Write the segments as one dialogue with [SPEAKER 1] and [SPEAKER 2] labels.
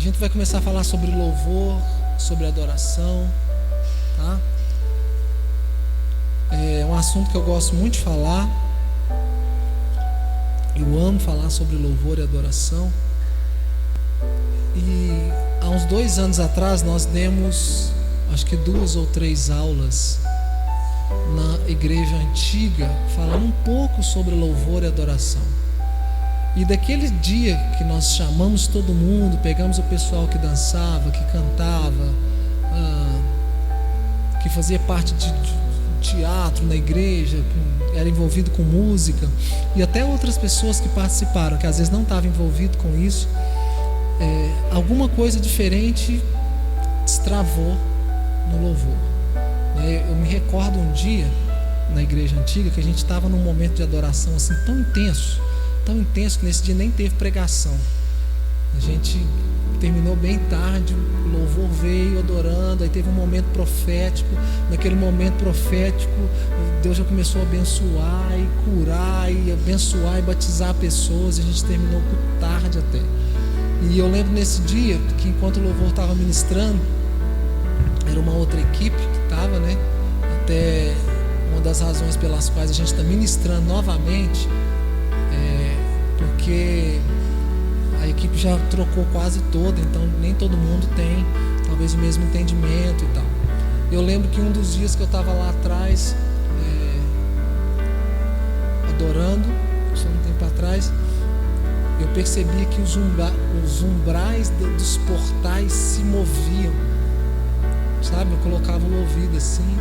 [SPEAKER 1] gente vai começar a falar sobre louvor, sobre adoração, tá? É um assunto que eu gosto muito de falar. Eu amo falar sobre louvor e adoração. E há uns 2 anos atrás nós demos, acho que 2 ou 3 aulas na igreja antiga, falando um pouco sobre louvor e adoração. E daquele dia que nós chamamos todo mundo, pegamos o pessoal que dançava, que cantava, que fazia parte de teatro na igreja, era envolvido com música, e até outras pessoas que participaram, que às vezes não estavam envolvidos com isso, alguma coisa diferente destravou no louvor. Eu me recordo um dia na igreja antiga que a gente estava num momento de adoração assim tão intenso que nesse dia nem teve pregação. A gente terminou bem tarde, o louvor veio adorando, aí teve um momento profético. Naquele momento profético, Deus já começou a abençoar e curar e abençoar e batizar pessoas, e a gente terminou tarde até. E eu lembro nesse dia que enquanto o louvor estava ministrando, era uma outra equipe que estava, né? Até uma das razões pelas quais a gente está ministrando novamente porque a equipe já trocou quase toda, então nem todo mundo tem talvez o mesmo entendimento e tal. Eu lembro que um dos dias que eu estava lá atrás adorando, só um tempo atrás, eu percebi que os umbrais dos portais se moviam, sabe? Eu colocava o ouvido assim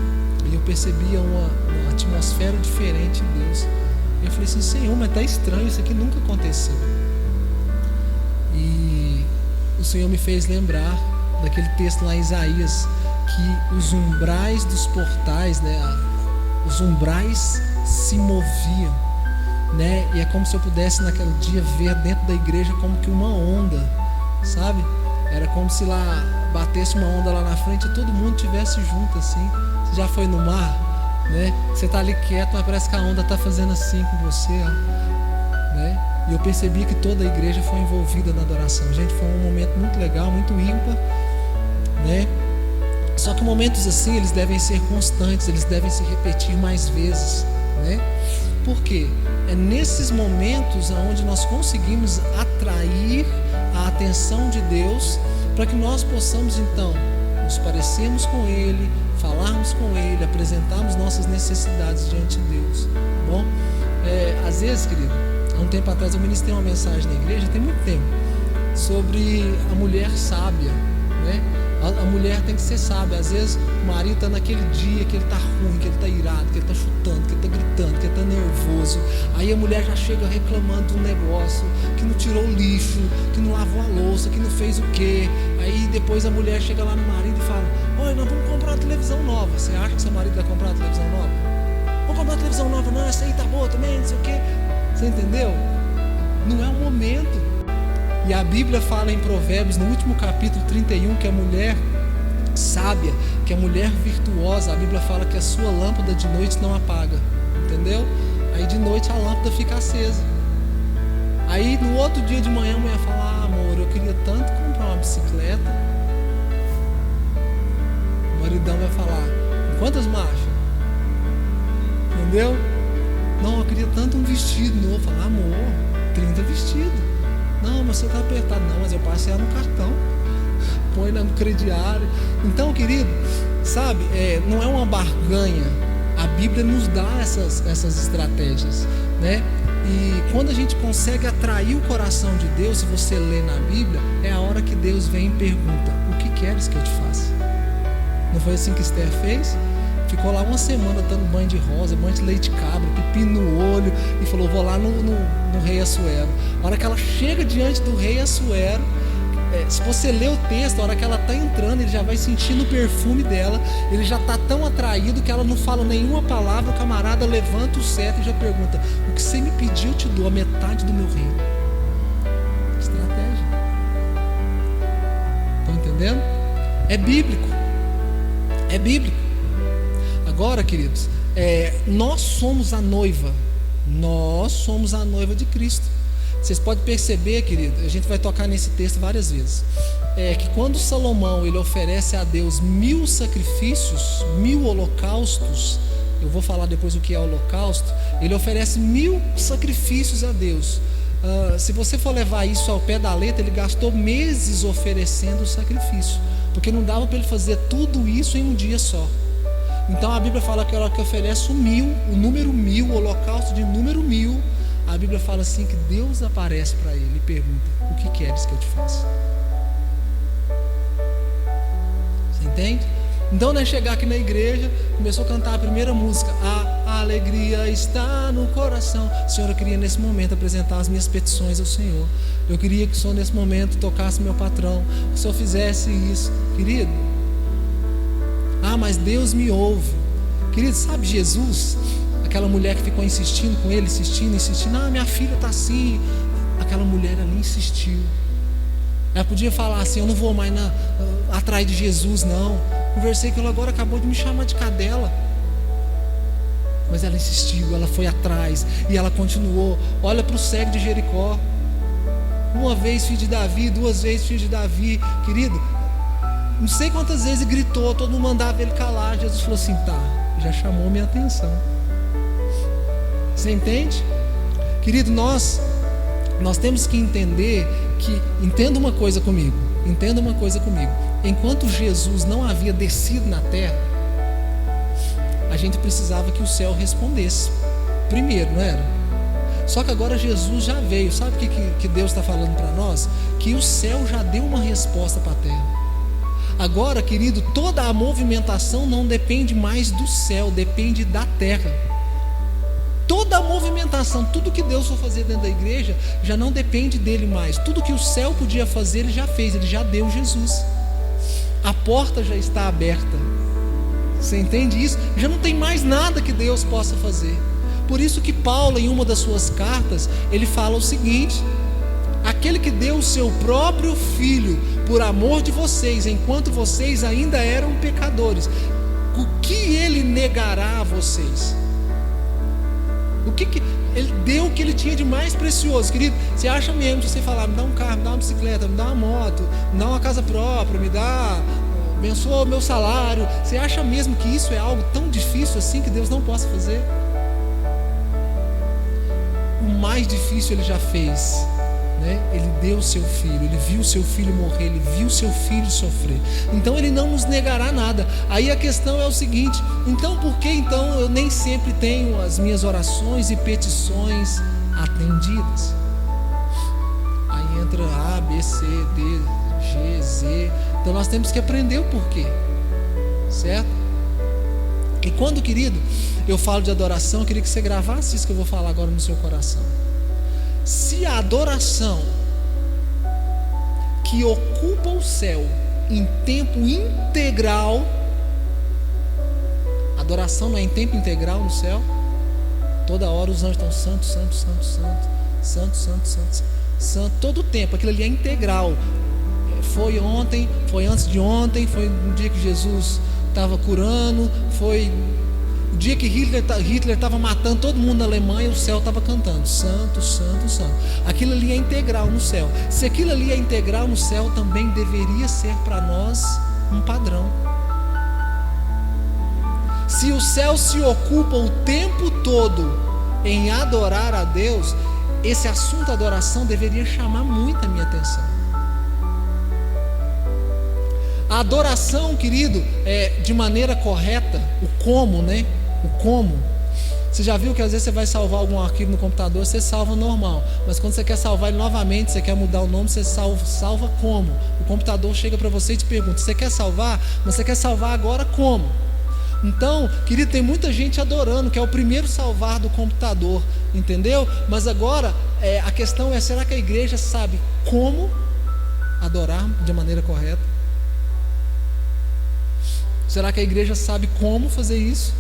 [SPEAKER 1] e eu percebia uma atmosfera diferente em Deus. Eu falei assim: Senhor, mas tá estranho, isso aqui nunca aconteceu. E o Senhor me fez lembrar daquele texto lá em Isaías, que os umbrais dos portais, né, os umbrais se moviam, né? E é como se eu pudesse naquele dia ver dentro da igreja como que uma onda, sabe? Era como se lá batesse uma onda lá na frente e todo mundo estivesse junto assim. Você já foi no mar? Né? Você está ali quieto, mas parece que a onda está fazendo assim com você, ó, né? E eu percebi que toda a igreja foi envolvida na adoração. Gente, foi um momento muito legal, muito ímpar, né? Só que momentos assim, eles devem ser constantes, eles devem se repetir mais vezes, né? Por quê? É nesses momentos onde nós conseguimos atrair a atenção de Deus, para que nós possamos então nos parecermos com Ele, falarmos com Ele, apresentarmos nossas necessidades diante de Deus, tá bom? Às vezes, querido, há um tempo atrás eu ministrei uma mensagem na igreja, tem muito tempo, sobre a mulher sábia, né? A mulher tem que ser sábia. Às vezes o marido está naquele dia que ele está ruim, que ele está irado, que ele está chutando, que ele está gritando, que ele está nervoso. Aí a mulher já chega reclamando de um negócio, que não tirou o lixo, que não lavou a louça, que não fez o quê. Aí depois a mulher chega lá no marido e fala: olha, nós vamos comprar uma televisão nova. Você acha que seu marido vai comprar uma televisão nova? Vamos comprar uma televisão nova? Não, essa aí tá boa também, não sei o quê. Você entendeu? Não é o momento. E a Bíblia fala em Provérbios, no último capítulo 31, que a mulher sábia, que a mulher virtuosa, a Bíblia fala que a sua lâmpada de noite não apaga, entendeu? Aí de noite a lâmpada fica acesa. Aí no outro dia de manhã a mulher fala: ah, amor, eu queria tanto comprar uma bicicleta. O maridão vai falar: quantas marchas? Entendeu? Não, eu queria tanto um vestido novo. Fala: amor, 30 vestidos. Não, mas você está apertado. Não, mas eu passei no cartão. Põe no crediário. Então, querido, sabe, não é uma barganha. A Bíblia nos dá essas estratégias, né? E quando a gente consegue atrair o coração de Deus, se você lê na Bíblia, é a hora que Deus vem e pergunta: o que queres que eu te faça? Não foi assim que Esther fez? Ficou lá uma semana dando banho de rosa, banho de leite cabra, pepino no olho, e falou: vou lá no rei Assuero. A hora que ela chega diante do rei Assuero, se você ler o texto, a hora que ela está entrando, ele já vai sentindo o perfume dela, ele já está tão atraído que ela não fala nenhuma palavra. O camarada levanta o cetro e já pergunta: o que você me pediu eu te dou, a metade do meu reino. Estratégia. Estão entendendo? É bíblico. É bíblico. Agora, queridos, nós somos a noiva de Cristo. Vocês podem perceber, querido, a gente vai tocar nesse texto várias vezes, que quando Salomão ele oferece a Deus 1000 sacrifícios, 1000 holocaustos, eu vou falar depois o que é holocausto, ele oferece 1000 sacrifícios a Deus. Se você for levar isso ao pé da letra, ele gastou meses oferecendo o sacrifício, porque não dava para ele fazer tudo isso em um dia só. Então a Bíblia fala que ela que oferece o número 1000, o holocausto de número 1000, a Bíblia fala assim que Deus aparece para ele e pergunta: o que queres que eu te faça? Você entende? Então, né, chegar aqui na igreja, começou a cantar a primeira música, a alegria está no coração. Senhor, eu queria nesse momento apresentar as minhas petições ao Senhor. Eu queria que o Senhor nesse momento tocasse meu patrão, que o Senhor fizesse isso, querido. Mas Deus me ouve. Querido, sabe Jesus? Aquela mulher que ficou insistindo com ele, insistindo, minha filha está assim. Aquela mulher ali insistiu. Ela podia falar assim: eu não vou mais atrás de Jesus, não. Conversei com ela agora, acabou de me chamar de cadela. Mas ela insistiu, ela foi atrás e ela continuou. Olha para o cego de Jericó. Uma vez filho de Davi, 2 vezes filho de Davi. Querido, não sei quantas vezes ele gritou, todo mundo mandava ele calar. Jesus falou assim: tá, já chamou minha atenção. Você entende? Querido, nós temos que entender que, entenda uma coisa comigo. Enquanto Jesus não havia descido na terra, a gente precisava que o céu respondesse primeiro, não era? Só que agora Jesus já veio. Sabe o que Deus está falando para nós? Que o céu já deu uma resposta para a terra. Agora, querido, toda a movimentação não depende mais do céu, depende da terra. Toda a movimentação, tudo que Deus for fazer dentro da igreja, já não depende dele mais. Tudo que o céu podia fazer, ele já fez, ele já deu Jesus. A porta já está aberta. Você entende isso? Já não tem mais nada que Deus possa fazer. Por isso que Paulo, em uma das suas cartas, ele fala o seguinte: aquele que deu o seu próprio filho por amor de vocês, enquanto vocês ainda eram pecadores, o que ele negará a vocês? O que ele deu, o que ele tinha de mais precioso, querido? Você acha mesmo, se você falar: me dá um carro, me dá uma bicicleta, me dá uma moto, me dá uma casa própria, abençoa o meu salário, você acha mesmo que isso é algo tão difícil assim que Deus não possa fazer? O mais difícil ele já fez, né? Ele deu o seu filho, ele viu o seu filho morrer, ele viu o seu filho sofrer. Então ele não nos negará nada. Aí a questão é o seguinte: então por que então eu nem sempre tenho as minhas orações e petições atendidas? Aí entra A, B, C, D, G, Z. Então nós temos que aprender o porquê, certo? E quando, querido, eu falo de adoração, eu queria que você gravasse isso que eu vou falar agora no seu coração. Se a adoração que ocupa o céu em tempo integral, adoração não é em tempo integral no céu? Toda hora os anjos estão santo, santo, santo, santo, santo, santo, santo, santo, todo o tempo, aquilo ali é integral. Foi ontem, foi antes de ontem, foi no dia que Jesus estava curando, foi o dia que Hitler estava matando todo mundo na Alemanha, o céu estava cantando santo, santo, santo. Aquilo ali é integral no céu. Se aquilo ali é integral no céu, também deveria ser para nós um padrão. Se o céu se ocupa o tempo todo em adorar a Deus, esse assunto adoração deveria chamar muito a minha atenção. A adoração, querido, de maneira correta, o como, né? O como. Você já viu que às vezes você vai salvar algum arquivo no computador, você salva normal, mas quando você quer salvar ele novamente, você quer mudar o nome, você salva como? O computador chega para você e te pergunta: você quer salvar? Mas você quer salvar agora como? Então, querido, tem muita gente adorando, que é o primeiro salvar do computador, entendeu? Mas agora, a questão é: será que a igreja sabe como adorar de maneira correta? Será que a igreja sabe como fazer isso?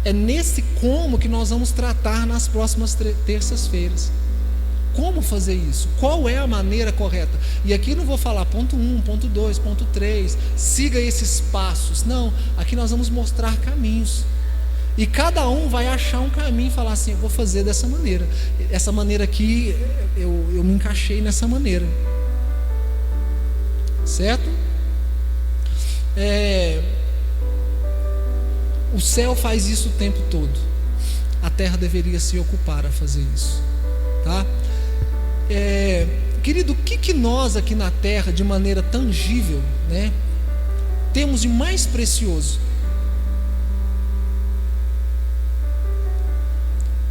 [SPEAKER 1] É nesse como que nós vamos tratar nas próximas terças-feiras. Como fazer isso? Qual é a maneira correta? E aqui não vou falar ponto 1, ponto 2, ponto 3, siga esses passos. Não, aqui nós vamos mostrar caminhos. E cada um vai achar um caminho e falar assim: eu vou fazer dessa maneira. Essa maneira aqui, eu me encaixei nessa maneira. Certo? O céu faz isso o tempo todo. A terra deveria se ocupar a fazer isso. Tá? Querido, o que nós aqui na terra, de maneira tangível, né, temos de mais precioso?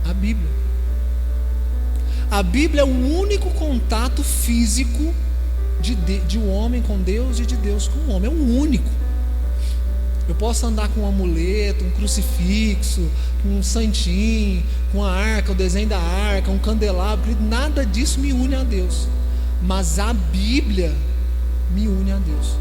[SPEAKER 1] A Bíblia. A Bíblia é o único contato físico de um homem com Deus e de Deus com o homem. É o único. Eu posso andar com um amuleto, um crucifixo, um santinho, com a arca, o desenho da arca, um candelabro, nada disso me une a Deus. Mas a Bíblia me une a Deus.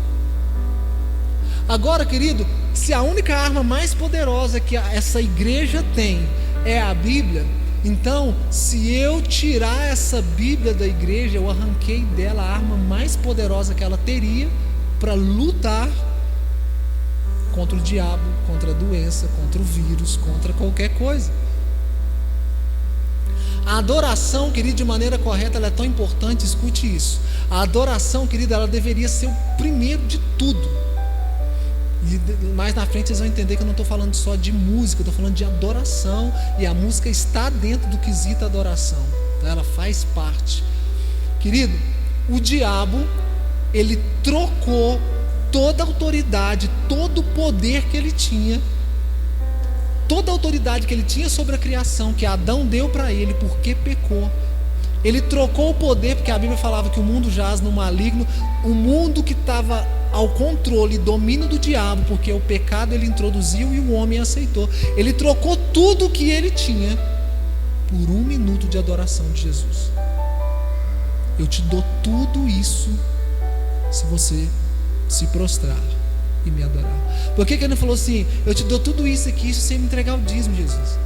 [SPEAKER 1] Agora, querido, se a única arma mais poderosa que essa igreja tem é a Bíblia, então, se eu tirar essa Bíblia da igreja, eu arranquei dela a arma mais poderosa que ela teria para lutar contra o diabo, contra a doença, contra o vírus, contra qualquer coisa. A adoração, querido, de maneira correta, ela é tão importante, escute isso. A adoração, querido, ela deveria ser o primeiro de tudo. E mais na frente vocês vão entender que eu não estou falando só de música, eu estou falando de adoração. E a música está dentro do quesito adoração, tá? Ela faz parte. Querido, o diabo, ele trocou toda a autoridade, todo o poder que ele tinha, toda a autoridade que ele tinha sobre a criação, que Adão deu para ele porque pecou. Ele trocou o poder, porque a Bíblia falava que o mundo jaz no maligno, o mundo que estava ao controle e domínio do diabo, porque o pecado ele introduziu e o homem aceitou. Ele trocou tudo o que ele tinha por 1 minuto de adoração de Jesus. Eu te dou tudo isso se você se prostrar e me adorar. Por que ele não falou assim: eu te dou tudo isso aqui se você me entregar o dízimo, Jesus?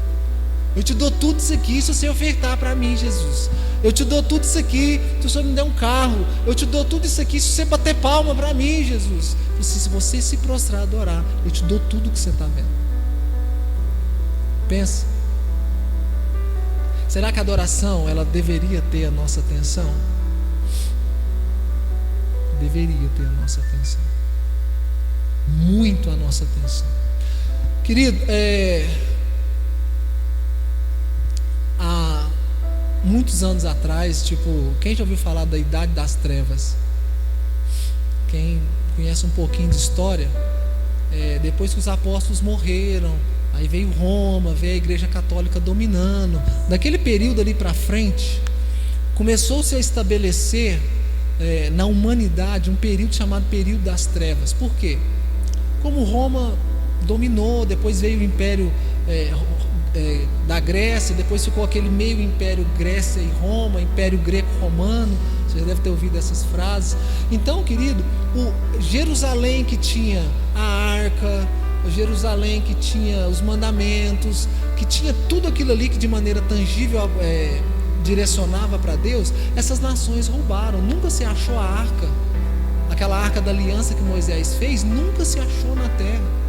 [SPEAKER 1] Eu te dou tudo isso aqui se você ofertar para mim, Jesus. Eu te dou tudo isso aqui se o Senhor me der um carro. Eu te dou tudo isso aqui se você bater palma para mim, Jesus. Se você se prostrar e adorar, eu te dou tudo que você está vendo. Pensa. Será que a adoração, ela deveria ter a nossa atenção? Deveria ter a nossa atenção. Muito a nossa atenção. Querido, há muitos anos atrás, quem já ouviu falar da Idade das Trevas? Quem conhece um pouquinho de história, depois que os apóstolos morreram, aí veio Roma, veio a Igreja Católica dominando. Daquele período ali para frente, começou-se a estabelecer na humanidade um período chamado período das trevas. Por quê? Como Roma dominou, depois veio o Império da Grécia, depois ficou aquele meio império Grécia e Roma, Império Greco-Romano. Você já deve ter ouvido essas frases. Então, querido, o Jerusalém que tinha a arca, o Jerusalém que tinha os mandamentos, que tinha tudo aquilo ali que de maneira tangível direcionava para Deus, essas nações roubaram. Nunca se achou a arca, aquela arca da aliança que Moisés fez, nunca se achou na terra.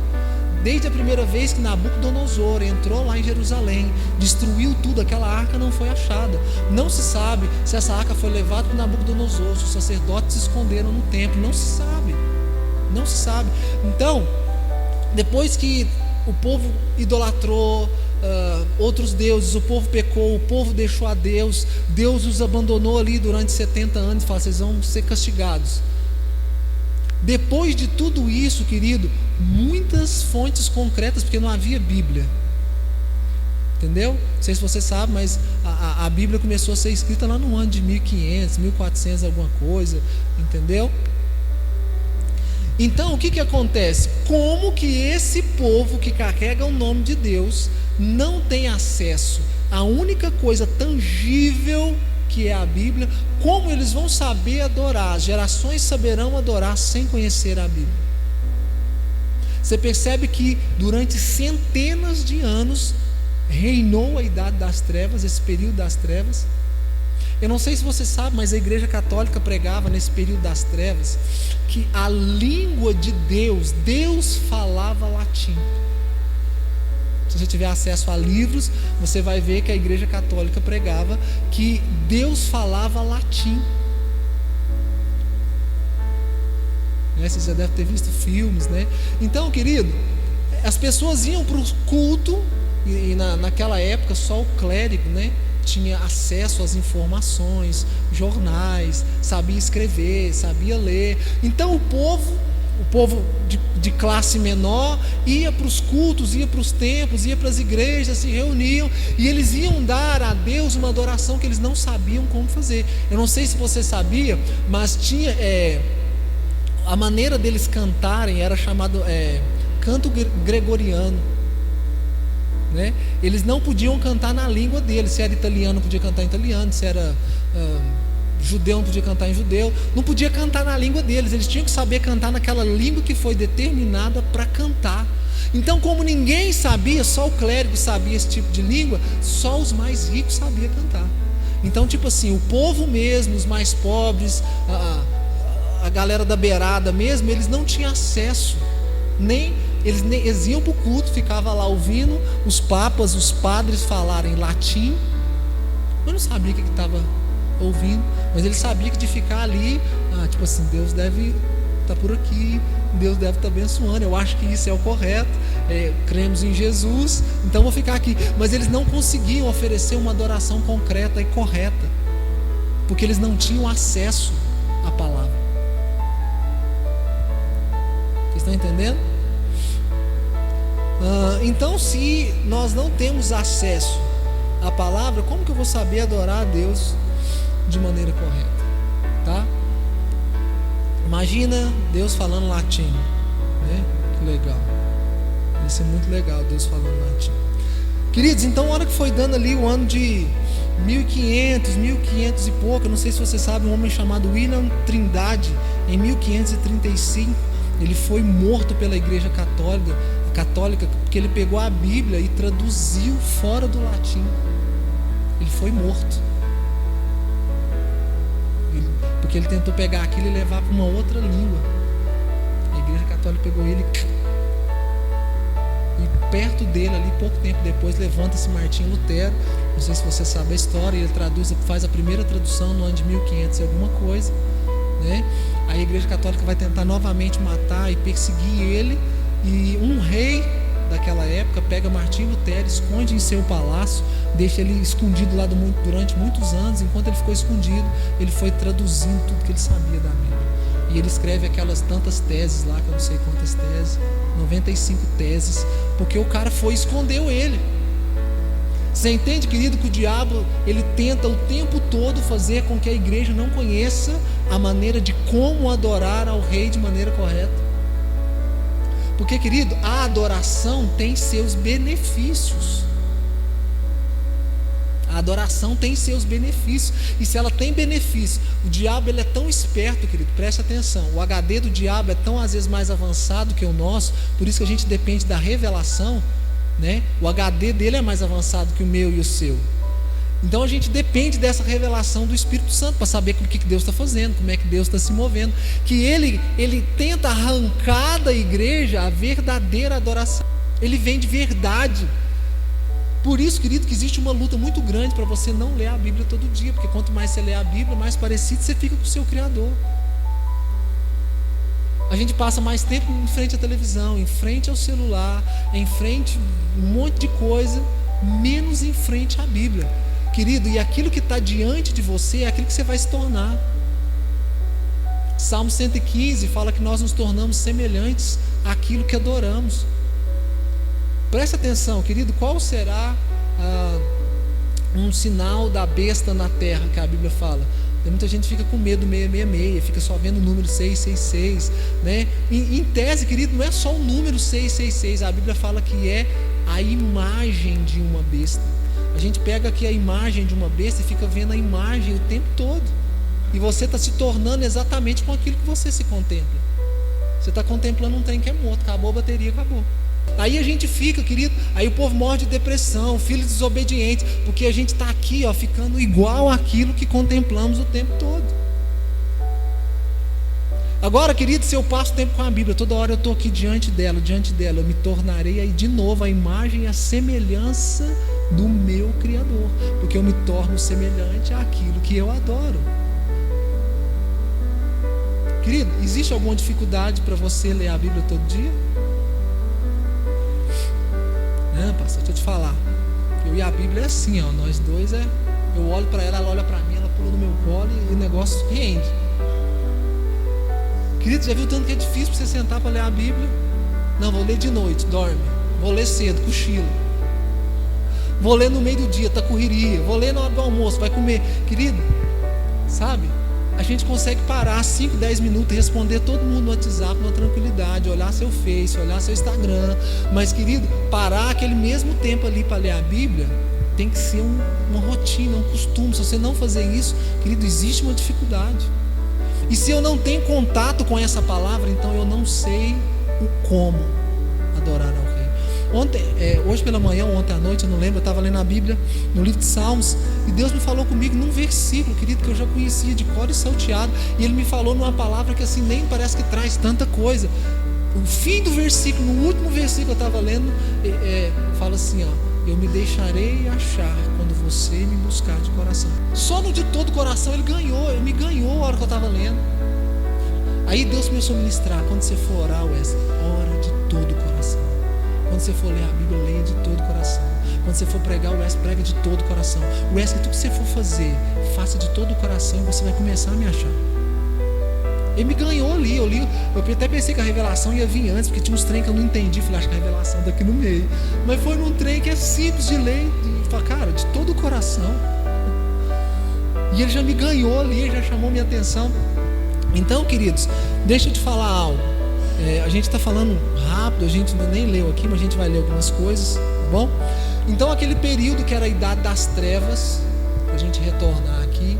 [SPEAKER 1] Desde a primeira vez que Nabucodonosor entrou lá em Jerusalém, destruiu tudo, aquela arca não foi achada. Não se sabe se essa arca foi levada por Nabucodonosor, se os sacerdotes se esconderam no templo. Não se sabe. Não se sabe. Então, depois que o povo idolatrou outros deuses, o povo pecou, o povo deixou a Deus, Deus os abandonou ali durante 70 anos e falou: vocês vão ser castigados. Depois de tudo isso, querido, muitas fontes concretas, porque não havia Bíblia, entendeu? Não sei se você sabe, mas a Bíblia começou a ser escrita lá no ano de 1500, 1400, alguma coisa, entendeu? Então, o que acontece? Como que esse povo que carrega o nome de Deus não tem acesso à única coisa tangível que é a Bíblia? Como eles vão saber adorar? As gerações saberão adorar sem conhecer a Bíblia. Você percebe que durante centenas de anos reinou a Idade das Trevas, esse período das trevas. Eu não sei se você sabe, mas a Igreja Católica pregava nesse período das trevas que a língua de Deus falava latim. Se você tiver acesso a livros, você vai ver que a Igreja Católica pregava que Deus falava latim. Você já deve ter visto filmes, né? Então, querido, as pessoas iam para o culto, e naquela época só o clérigo, né, tinha acesso às informações, jornais, sabia escrever, sabia ler. Então o povo de classe menor ia para os cultos, ia para os templos, ia para as igrejas, se reuniam, e eles iam dar a Deus uma adoração que eles não sabiam como fazer. Eu não sei se você sabia, mas tinha a maneira deles cantarem era chamado canto gregoriano, né? Eles não podiam cantar na língua deles. Se era italiano, não podia cantar em italiano. Se era judeu, não podia cantar em judeu. Não podia cantar na língua deles. Eles tinham que saber cantar naquela língua que foi determinada para cantar. Então, como ninguém sabia, só o clérigo sabia esse tipo de língua, só os mais ricos sabiam cantar. Então, tipo assim, o povo mesmo, os mais pobres, a galera da beirada mesmo, eles não tinham acesso, eles iam para o culto, ficavam lá ouvindo os papas, os padres falarem latim. Eu não sabia o que estava ouvindo, mas ele sabia que de ficar ali, tipo assim, Deus deve estar por aqui, Deus deve estar abençoando, eu acho que isso é o correto, cremos em Jesus, então vou ficar aqui. Mas eles não conseguiam oferecer uma adoração concreta e correta, porque eles não tinham acesso à palavra. Vocês estão entendendo? Então, se nós não temos acesso à palavra, como que eu vou saber adorar a Deus de maneira correta? Tá? Imagina Deus falando latim, né? Que legal. Vai ser muito legal Deus falando latim. Queridos, então a hora que foi dando ali o ano de 1500 e pouco, eu não sei se você sabe, um homem chamado William Trindade, em 1535, ele foi morto pela Igreja Católica, porque ele pegou a Bíblia e traduziu fora do latim. Ele foi morto, porque ele tentou pegar aquilo e levar para uma outra língua. A Igreja Católica pegou ele, e perto dele ali, pouco tempo depois, levanta-se Martinho Lutero. Não sei se você sabe a história. Ele faz a primeira tradução no ano de 1500 e alguma coisa, né? A Igreja Católica vai tentar novamente matar e perseguir ele, e um rei daquela época pega Martinho Lutero, esconde em seu palácio, deixa ele escondido lá durante muitos anos. Enquanto ele ficou escondido, ele foi traduzindo tudo que ele sabia da Bíblia, e ele escreve aquelas tantas teses lá, que eu não sei quantas teses, 95 teses, porque o cara foi e escondeu ele. Você entende, querido, que o diabo, ele tenta o tempo todo fazer com que a igreja não conheça a maneira de como adorar ao rei de maneira correta. Porque, querido, a adoração tem seus benefícios. A adoração tem seus benefícios. E se ela tem benefício, o diabo, ele é tão esperto, querido, preste atenção. O HD do diabo é tão, às vezes, mais avançado que o nosso. Por isso que a gente depende da revelação, né? O HD dele é mais avançado que o meu e o seu. Então a gente depende dessa revelação do Espírito Santo para saber o que Deus está fazendo, como é que Deus está se movendo. Que ele tenta arrancar da igreja a verdadeira adoração. Ele vem de verdade. Por isso, querido, que existe uma luta muito grande para você não ler a Bíblia todo dia, porque quanto mais você lê a Bíblia, mais parecido você fica com o seu Criador. A gente passa mais tempo em frente à televisão, em frente ao celular, em frente a um monte de coisa, menos em frente à Bíblia. Querido, e aquilo que está diante de você é aquilo que você vai se tornar. Salmo 115 fala que nós nos tornamos semelhantes àquilo que adoramos. Presta atenção, querido, qual será um sinal da besta na terra que a Bíblia fala? Muita gente fica com medo do 666, fica só vendo o número 666, né? Em tese, querido, não é só o número 666, a Bíblia fala que é a imagem de uma besta. A gente pega aqui a imagem de uma besta e fica vendo a imagem o tempo todo, e você está se tornando exatamente com aquilo que você se contempla. Você está contemplando um trem que é morto, acabou a bateria, acabou. Aí a gente fica, querido, aí o povo morre de depressão, filhos desobedientes, porque a gente está aqui, ó, ficando igual àquilo que contemplamos o tempo todo. Agora, querido, se eu passo tempo com a Bíblia, toda hora eu estou aqui diante dela, eu me tornarei aí de novo a imagem e a semelhança do meu Criador, porque eu me torno semelhante àquilo que eu adoro. Querido, existe alguma dificuldade para você ler a Bíblia todo dia? Não, pastor, deixa eu te falar. Eu e a Bíblia é assim, ó, nós dois eu olho para ela, ela olha para mim, ela pula no meu colo e o negócio rende. Querido, já viu tanto que é difícil para você sentar para ler a Bíblia? Não, vou ler de noite, dorme. Vou ler cedo, cochilo. Vou ler no meio do dia, tá correria. Vou ler na hora do almoço, vai comer. Querido, sabe? A gente consegue parar 5, 10 minutos e responder todo mundo no WhatsApp numa tranquilidade, olhar seu Face, olhar seu Instagram. Mas, querido, parar aquele mesmo tempo ali para ler a Bíblia tem que ser uma rotina, um costume. Se você não fazer isso, querido, existe uma dificuldade. E se eu não tenho contato com essa palavra, então eu não sei o como adorar ao Rei. Hoje pela manhã, ontem à noite, eu não lembro, eu estava lendo a Bíblia, no livro de Salmos, e Deus me falou comigo num versículo, querido, que eu já conhecia de cor e salteado, e Ele me falou numa palavra que assim, nem parece que traz tanta coisa. O fim do versículo, no último versículo que eu estava lendo, fala assim, ó: eu me deixarei achar quando você me buscar de coração. Só no de todo coração Ele me ganhou a hora que eu estava lendo. Aí Deus começou a ministrar: quando você for orar, Wesley, ora de todo coração. Quando você for ler a Bíblia, leia de todo coração. Quando você for pregar, Wesley, prega de todo coração. Wesley, tudo que você for fazer, faça de todo o coração e você vai começar a me achar. Ele me ganhou ali, eu até pensei que a revelação ia vir antes, porque tinha uns trem que eu não entendi. Falei, acho que a revelação está aqui no meio. Mas foi num trem que é simples de ler, de falar, cara, de todo o coração. E ele já me ganhou ali, ele já chamou minha atenção. Então, queridos, deixa eu te falar algo. A gente está falando rápido, a gente ainda nem leu aqui, mas a gente vai ler algumas coisas, tá bom? Então, aquele período que era a idade das trevas, para a gente retornar aqui,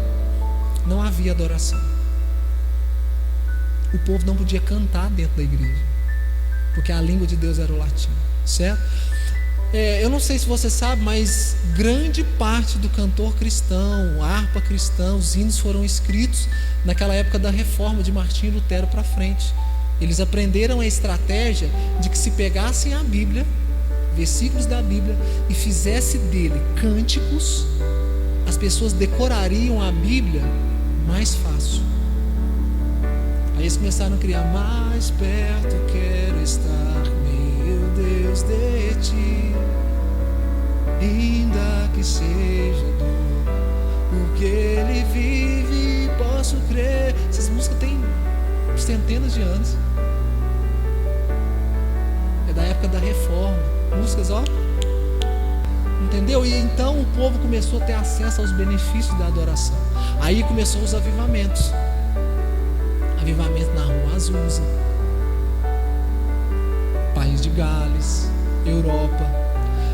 [SPEAKER 1] não havia adoração. O povo não podia cantar dentro da igreja, porque a língua de Deus era o latim, certo? Eu não sei se você sabe, mas grande parte do cantor cristão, harpa cristã, os hinos foram escritos naquela época da reforma de Martinho Lutero para frente. Eles aprenderam a estratégia de que se pegassem a Bíblia, versículos da Bíblia, e fizesse dele cânticos, as pessoas decorariam a Bíblia mais fácil. Aí eles começaram a criar: mais perto quero estar, meu Deus, de ti, ainda que seja dor, porque Ele vive, posso crer. Essas músicas têm centenas de anos, é da época da reforma, músicas, ó, entendeu? E então o povo começou a ter acesso aos benefícios da adoração. Aí começou os avivamentos. Avivamento na Rua Azusa, País de Gales, Europa.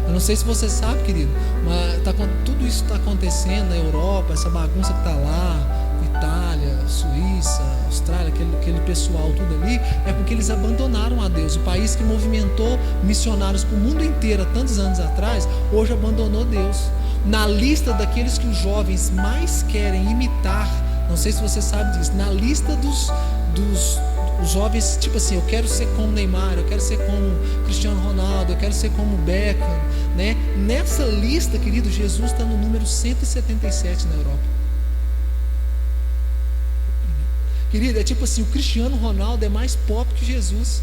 [SPEAKER 1] Eu não sei se você sabe, querido, mas tudo isso está acontecendo na Europa, essa bagunça que está lá, Itália, Suíça, Austrália, aquele pessoal tudo ali, é porque eles abandonaram a Deus. O país que movimentou missionários para o mundo inteiro há tantos anos atrás, hoje abandonou Deus. Na lista daqueles que os jovens mais querem imitar, não sei se você sabe disso, na lista dos jovens, tipo assim, eu quero ser como Neymar, eu quero ser como Cristiano Ronaldo, eu quero ser como Beckham, né? Nessa lista, querido, Jesus está no número 177 na Europa. Querido, é tipo assim, o Cristiano Ronaldo é mais pop que Jesus.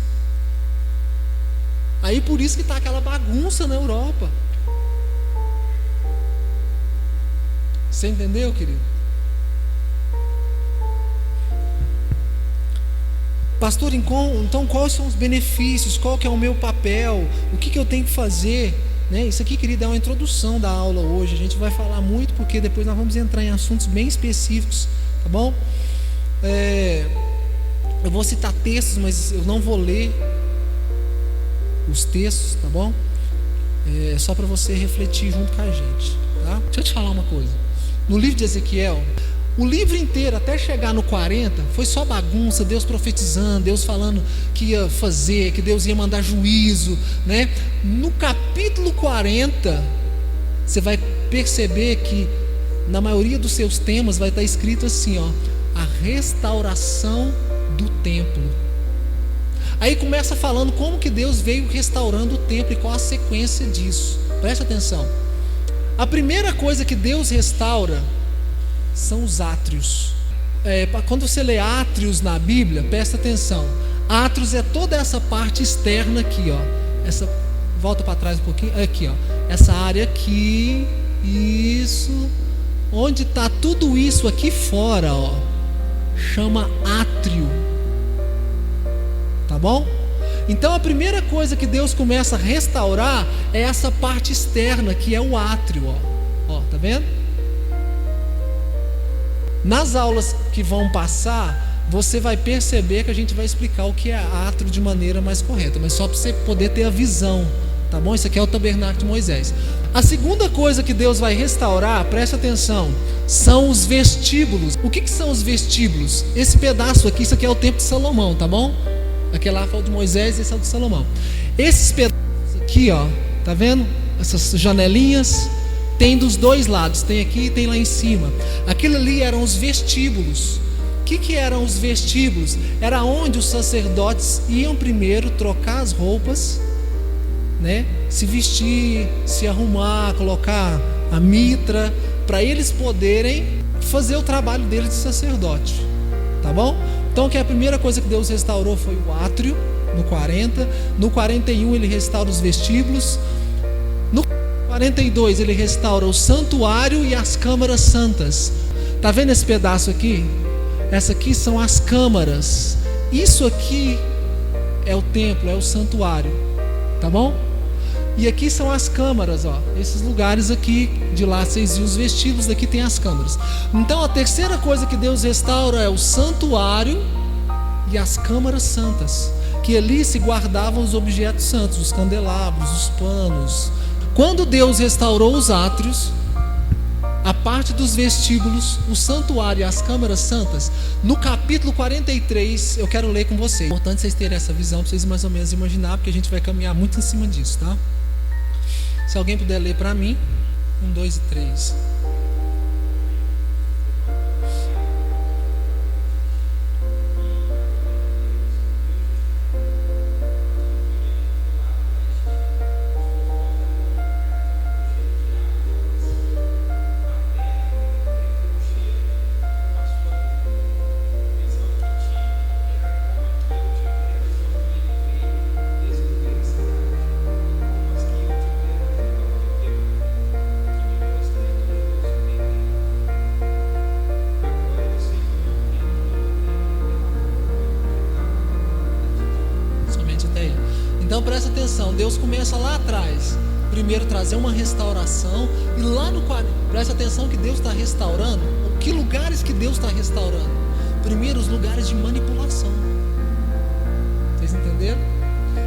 [SPEAKER 1] Aí por isso que está aquela bagunça na Europa. Você entendeu, querido? Pastor, então quais são os benefícios? Qual que é o meu papel? O que eu tenho que fazer? Né? Isso aqui, querido, é uma introdução da aula hoje. A gente vai falar muito, porque depois nós vamos entrar em assuntos bem específicos, tá bom? Eu vou citar textos, mas eu não vou ler os textos, tá bom? É só para você refletir junto com a gente, tá? Deixa eu te falar uma coisa. No livro de Ezequiel, o livro inteiro, até chegar no 40, foi só bagunça, Deus profetizando, Deus falando que ia fazer, que Deus ia mandar juízo, né? No capítulo 40, você vai perceber que na maioria dos seus temas vai estar escrito assim, ó: a restauração do templo. Aí começa falando como que Deus veio restaurando o templo e qual a sequência disso. Preste atenção. A primeira coisa que Deus restaura são os átrios. Quando você lê átrios na Bíblia, presta atenção. Átrios é toda essa parte externa aqui, ó. Volta para trás um pouquinho. Aqui, ó. Essa área aqui. Isso. Onde está tudo isso aqui fora, ó, chama átrio. Tá bom? Então a primeira coisa que Deus começa a restaurar é essa parte externa, que é o átrio, ó. Ó, tá vendo? Nas aulas que vão passar, você vai perceber que a gente vai explicar o que é átrio de maneira mais correta, mas só para você poder ter a visão, tá bom? Isso aqui é o tabernáculo de Moisés. A segunda coisa que Deus vai restaurar, preste atenção, são os vestíbulos. O que são os vestíbulos? Esse pedaço aqui, isso aqui é o templo de Salomão, tá bom? Aquele lá foi o de Moisés, esse é o de Salomão. Esses pedaços aqui, ó, tá vendo? Essas janelinhas, tem dos dois lados, tem aqui e tem lá em cima. Aquilo ali eram os vestíbulos. O que eram os vestíbulos? Era onde os sacerdotes iam primeiro trocar as roupas, né? Se vestir, se arrumar, colocar a mitra, para eles poderem fazer o trabalho deles de sacerdote, tá bom? Então que a primeira coisa que Deus restaurou foi o átrio, no 40, no 41 ele restaura os vestíbulos, no 42 ele restaura o santuário e as câmaras santas. Tá vendo esse pedaço aqui? Essa aqui são as câmaras, isso aqui é o templo, é o santuário, tá bom? E aqui são as câmaras, ó. Esses lugares aqui, de lá vocês viram os vestíbulos, daqui tem as câmaras. Então a terceira coisa que Deus restaura é o santuário e as câmaras santas, que ali se guardavam os objetos santos, os candelabros, os panos. Quando Deus restaurou os átrios, a parte dos vestíbulos, o santuário e as câmaras santas, no capítulo 43, eu quero ler com vocês. É importante vocês terem essa visão, para vocês mais ou menos imaginar, porque a gente vai caminhar muito em cima disso, tá? Se alguém puder ler para mim, 1, 2 e 3. Então presta atenção, Deus começa lá atrás, primeiro trazer uma restauração, e lá no quadro, presta atenção que Deus está restaurando. Que lugares que Deus está restaurando? Primeiro, os lugares de manipulação. Vocês entenderam?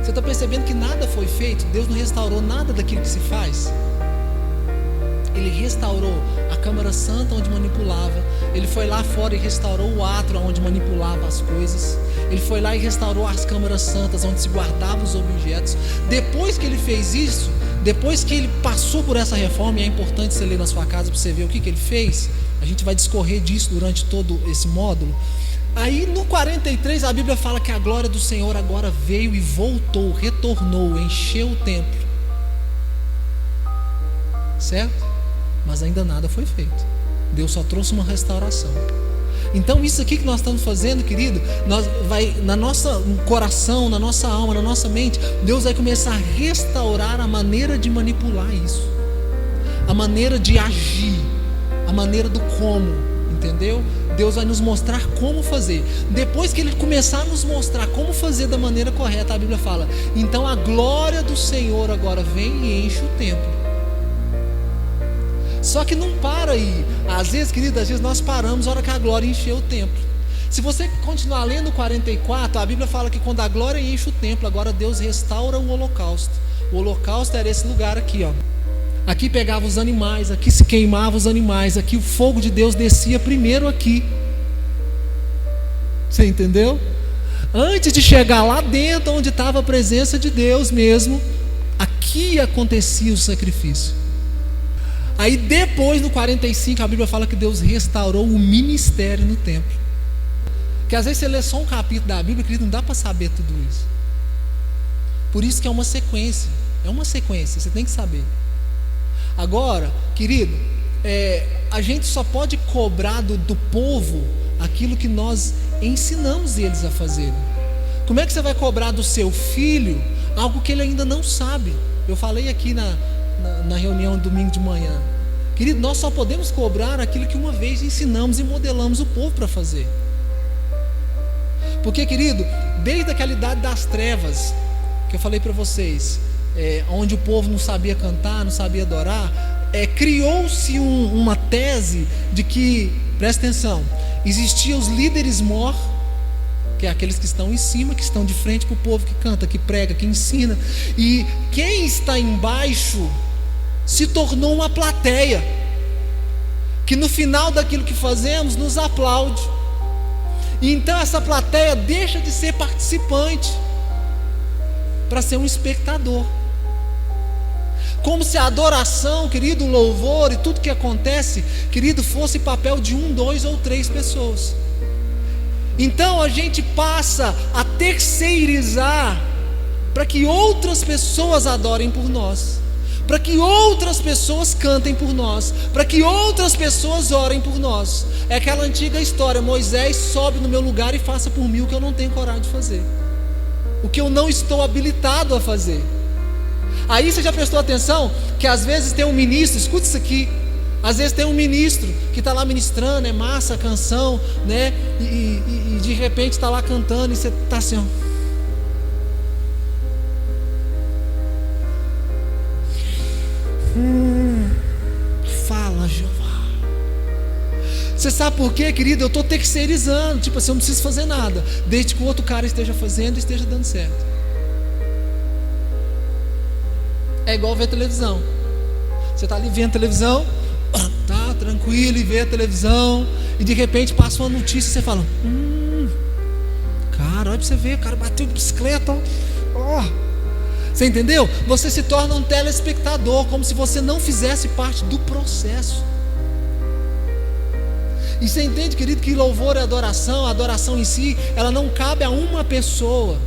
[SPEAKER 1] Você está percebendo que nada foi feito? Deus não restaurou nada daquilo que se faz. Ele restaurou a câmara santa onde manipulava. Ele foi lá fora e restaurou o átrio onde manipulava as coisas. Ele foi lá e restaurou as câmaras santas onde se guardavam os objetos. Depois que ele fez isso, depois que ele passou por essa reforma, e é importante você ler na sua casa para você ver o que ele fez, a gente vai discorrer disso durante todo esse módulo. Aí no 43 a Bíblia fala que a glória do Senhor agora veio e voltou, retornou, encheu o templo, certo? Mas ainda nada foi feito. Deus só trouxe uma restauração. Então isso aqui que nós estamos fazendo, querido, na nossa coração, na nossa alma, na nossa mente, Deus vai começar a restaurar a maneira de manipular isso, a maneira de agir, a maneira do como, entendeu? Deus vai nos mostrar como fazer. Depois que Ele começar a nos mostrar como fazer da maneira correta, a Bíblia fala, então a glória do Senhor agora vem e enche o templo. Só que não para aí. Às vezes, querido, às vezes nós paramos na hora que a glória encheu o templo. Se você continuar lendo o 44, a Bíblia fala que quando a glória enche o templo, agora Deus restaura o holocausto. O holocausto era esse lugar aqui, ó. Aqui pegava os animais, aqui se queimava os animais, aqui o fogo de Deus descia primeiro aqui. Você entendeu? Antes de chegar lá dentro, onde estava a presença de Deus mesmo, aqui acontecia o sacrifício. Aí depois no 45 a Bíblia fala que Deus restaurou o ministério no templo. Porque às vezes você lê só um capítulo da Bíblia, querido, não dá para saber tudo isso. Por isso que é uma sequência. É uma sequência, você tem que saber. Agora, querido, a gente só pode cobrar do povo aquilo que nós ensinamos eles a fazer. Como é que você vai cobrar do seu filho algo que ele ainda não sabe? Eu falei aqui na reunião domingo de manhã. Querido, nós só podemos cobrar aquilo que uma vez ensinamos e modelamos o povo para fazer. Porque, querido, desde aquela idade das trevas que eu falei para vocês, onde o povo não sabia cantar, não sabia adorar, criou-se uma tese de que, presta atenção, existiam os líderes mor, que é aqueles que estão em cima, que estão de frente para o povo, que canta, que prega, que ensina, e quem está embaixo se tornou uma plateia, que no final daquilo que fazemos nos aplaude. E então essa plateia deixa de ser participante para ser um espectador. Como se a adoração, querido, o louvor e tudo que acontece, querido, fosse papel de 1, 2 ou 3 pessoas. Então a gente passa a terceirizar para que outras pessoas adorem por nós, para que outras pessoas cantem por nós, para que outras pessoas orem por nós. É aquela antiga história: Moisés, sobe no meu lugar e faça por mim o que eu não tenho coragem de fazer, o que eu não estou habilitado a fazer. Aí você já prestou atenção que às vezes tem um ministro, escuta isso aqui, às vezes tem um ministro que está lá ministrando, é massa a canção, né? E de repente está lá cantando e você está assim, ó. Fala, Jeová. Você sabe por quê, querido? Eu estou terceirizando, tipo assim, eu não preciso fazer nada, desde que o outro cara esteja fazendo e esteja dando certo. É igual ver televisão. Você está ali vendo televisão, tá tranquilo, e vê a televisão, e de repente passa uma notícia e você fala: cara, olha para você ver, o cara bateu de bicicleta, ó. Você entendeu? Você se torna um telespectador, como se você não fizesse parte do processo. E você entende, querido, que louvor e adoração, a adoração em si, ela não cabe a uma pessoa.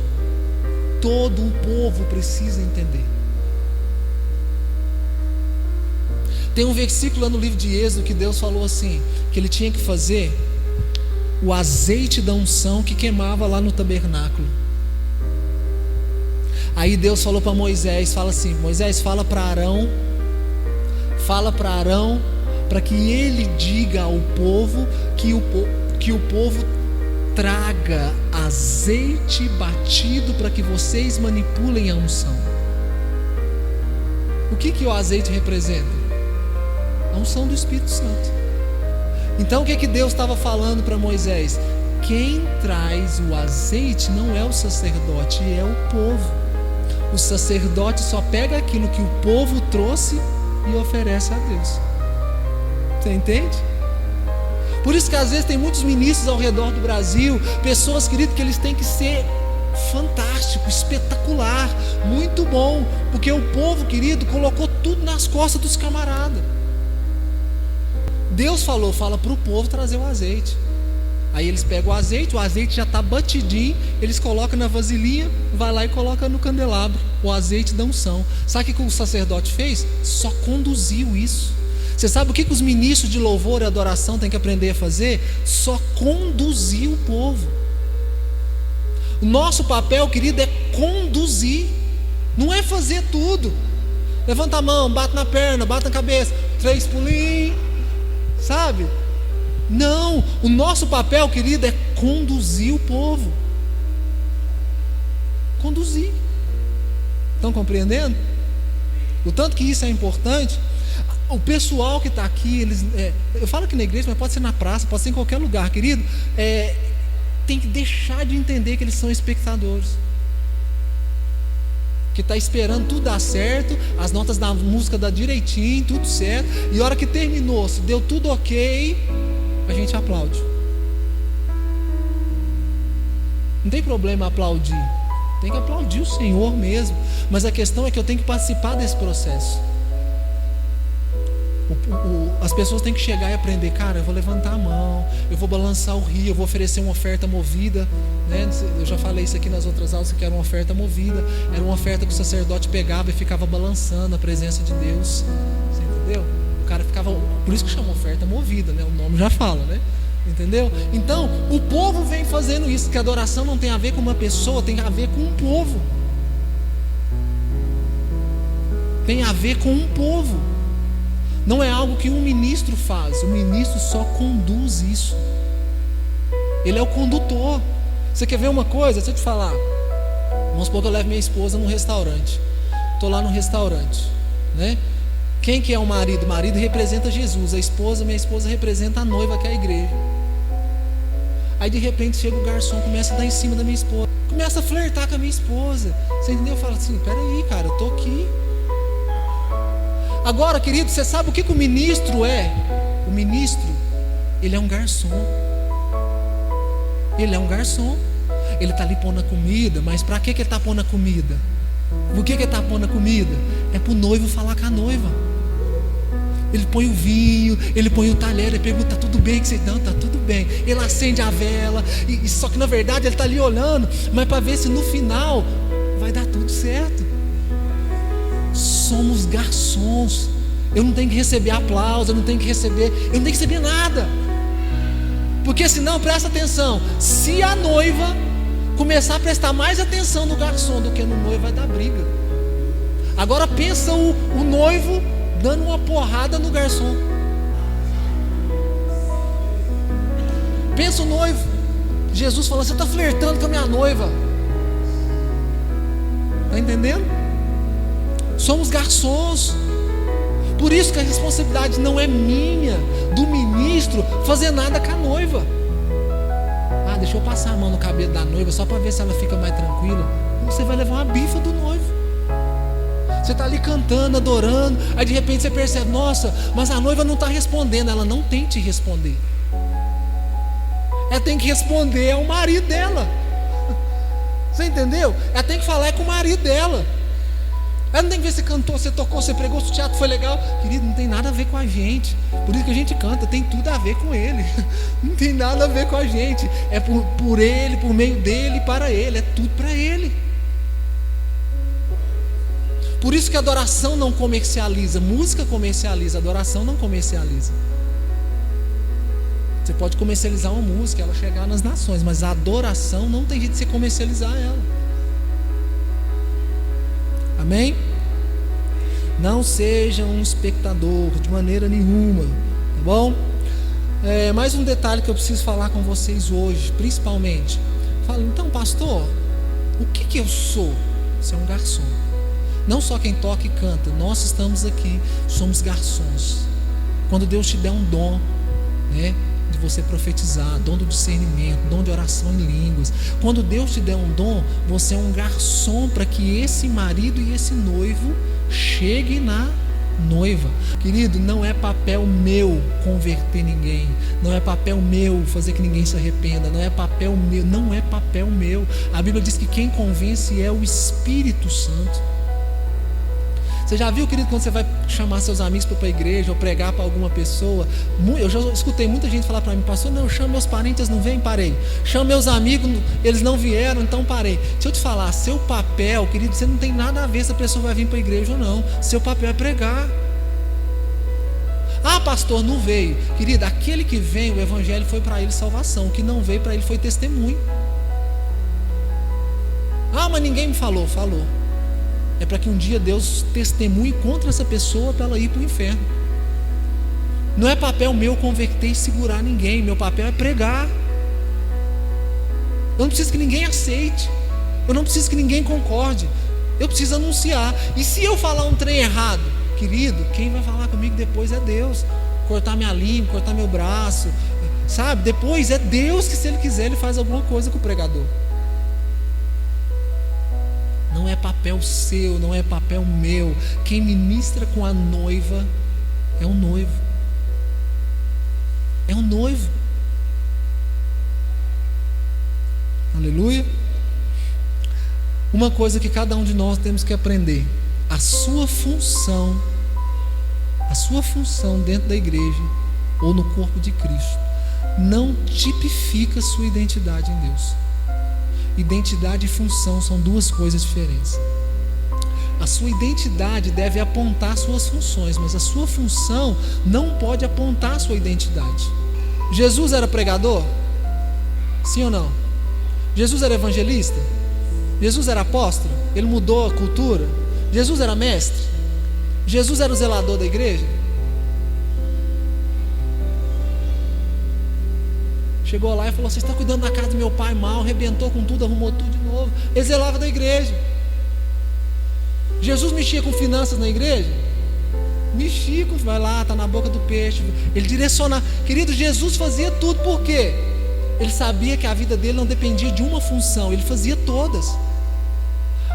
[SPEAKER 1] Todo o povo precisa entender. Tem um versículo lá no livro de Êxodo que Deus falou assim, que ele tinha que fazer o azeite da unção que queimava lá no tabernáculo. Aí Deus falou para Moisés, fala assim: Moisés, fala para Arão, para que ele diga ao povo que o povo traga azeite batido para que vocês manipulem a unção. O que o azeite representa? A unção do Espírito Santo. Então o que Deus estava falando para Moisés? Quem traz o azeite não é o sacerdote, é o povo. O sacerdote só pega aquilo que o povo trouxe e oferece a Deus. Você entende? Por isso que às vezes tem muitos ministros ao redor do Brasil, pessoas, querido, que eles têm que ser fantástico, espetacular, muito bom, porque o povo, querido, colocou tudo nas costas dos camaradas. Deus fala para o povo trazer o azeite. Aí eles pegam o azeite já está batidinho, eles colocam na vasilhinha, vai lá e coloca no candelabro, o azeite da unção. Sabe o que o sacerdote fez? Só conduziu isso. Você sabe o que os ministros de louvor e adoração têm que aprender a fazer? Só conduzir o povo. O nosso papel, querido, é conduzir, não é fazer tudo. Levanta a mão, bate na perna, bate na cabeça, 3 pulinhos, sabe? Não, o nosso papel, querido, é conduzir o povo. Conduzir. Estão compreendendo? O tanto que isso é importante. O pessoal que está aqui, eu falo aqui na igreja, mas pode ser na praça, pode ser em qualquer lugar, querido, tem que deixar de entender que eles são espectadores, que está esperando tudo dar certo, as notas da música dar direitinho, tudo certo, e a hora que terminou, se deu tudo ok, a gente aplaude. Não tem problema aplaudir, tem que aplaudir o Senhor mesmo, mas a questão é que eu tenho que participar desse processo. As pessoas têm que chegar e aprender, cara, eu vou levantar a mão, eu vou balançar o rio, eu vou oferecer uma oferta movida, né? Eu já falei isso aqui nas outras aulas, que era uma oferta movida, era uma oferta que o sacerdote pegava e ficava balançando a presença de Deus, você entendeu? O cara ficava, por isso que chama oferta movida, né? O nome já fala, né? Entendeu? Então, o povo vem fazendo isso, que a adoração não tem a ver com uma pessoa, tem a ver com um povo. Tem a ver com um povo. Não é algo que um ministro faz, o ministro só conduz isso. Ele é o condutor. Você quer ver uma coisa? Deixa eu te falar. Vamos supor que eu levo minha esposa num restaurante. Estou lá no restaurante, né? Quem que é o marido? O marido representa Jesus. Minha esposa representa a noiva, que é a igreja. Aí de repente chega o garçom, começa a dar em cima da minha esposa, começa a flertar com a minha esposa. Você entendeu? Eu falo assim, peraí, cara, eu estou aqui. Agora, querido, você sabe o que o ministro é? O ministro, ele é um garçom. Ele é um garçom. Ele está ali pondo a comida, mas para que ele está pondo a comida? Por que ele está pondo a comida? É para o noivo falar com a noiva. Ele põe o vinho, ele põe o talher, ele pergunta, tá tudo bem? Não, tá tudo bem. Ele acende a vela, só que na verdade ele está ali olhando, mas para ver se no final vai dar tudo certo. Somos garçons. Eu não tenho que receber aplauso, eu não tenho que receber nada. Porque senão, presta atenção, se a noiva começar a prestar mais atenção no garçom do que no noivo, vai dar briga. Agora pensa o noivo dando uma porrada no garçom. Pensa o noivo. Jesus falando, você está flertando com a minha noiva. Está entendendo? Somos garçons. Por isso que a responsabilidade não é minha, do ministro, fazer nada com a noiva. Ah, deixa eu passar a mão no cabelo da noiva só para ver se ela fica mais tranquila. Você vai levar uma bifa do noivo. Você está ali cantando, adorando, aí de repente você percebe, nossa, mas a noiva não está respondendo. Ela não tem que te responder. Ela tem que responder ao marido dela. Você entendeu? Ela tem que falar com o marido dela. Ela não tem que ver se cantou, você tocou, você pregou, se o teatro foi legal. Querido, não tem nada a ver com a gente. Por isso que a gente canta, tem tudo a ver com ele. Não tem nada a ver com a gente. É por ele, por meio dele e para ele. É tudo para ele. Por isso que a adoração não comercializa. Música comercializa, a adoração não comercializa. Você pode comercializar uma música, ela chegar nas nações, mas a adoração não tem jeito de você comercializar ela. Amém? Não seja um espectador de maneira nenhuma, tá bom? Mais um detalhe que eu preciso falar com vocês hoje, principalmente. Fala, então pastor, o que eu sou? Você é um garçom. Não só quem toca e canta, nós estamos aqui, somos garçons. Quando Deus te der um dom, né, de você profetizar, dom do discernimento, dom de oração em línguas, quando Deus te der um dom, você é um garçom para que esse marido e esse noivo chegue na noiva. Querido, não é papel meu converter ninguém, não é papel meu fazer que ninguém se arrependa, não é papel meu. A Bíblia diz que quem convence é o Espírito Santo. Você já viu, querido, quando você vai chamar seus amigos para ir para a igreja ou pregar para alguma pessoa? Eu já escutei muita gente falar para mim, pastor, não, eu chamo meus parentes, eles não vêm, parei. Chamo meus amigos, eles não vieram, então parei. Deixa eu te falar, seu papel, querido, você não tem nada a ver se a pessoa vai vir para a igreja ou não. Seu papel é pregar. Ah, pastor, não veio. Querido, aquele que vem, o evangelho foi para ele salvação. O que não veio para ele foi testemunho. Ah, mas ninguém me falou. Falou. É para que um dia Deus testemunhe contra essa pessoa para ela ir para o inferno. Não é papel meu converter e segurar ninguém. Meu papel é pregar. Eu não preciso que ninguém aceite. Eu não preciso que ninguém concorde. Eu preciso anunciar. E se eu falar um trem errado, querido, quem vai falar comigo depois é Deus. Cortar minha língua, cortar meu braço, sabe? Depois é Deus que, se Ele quiser, Ele faz alguma coisa com o pregador. Não é papel seu, não é papel meu. Quem ministra com a noiva é o noivo. É o noivo. Aleluia. Uma coisa que cada um de nós temos que aprender: a sua função A sua função dentro da igreja ou no corpo de Cristo não tipifica sua identidade em Deus. Identidade e função são duas coisas diferentes. A sua identidade deve apontar suas funções, mas a sua função não pode apontar sua identidade. Jesus era pregador? Sim ou não? Jesus era evangelista? Jesus era apóstolo? Ele mudou a cultura? Jesus era mestre? Jesus era o zelador da igreja? Chegou lá e falou: você está cuidando da casa do meu pai mal, arrebentou com tudo, arrumou tudo de novo. Ele zelava da igreja. Jesus mexia com finanças na igreja? Mexia com, vai lá, está na boca do peixe. Ele direcionava. Querido, Jesus fazia tudo, por quê? Ele sabia que a vida dele não dependia de uma função, ele fazia todas.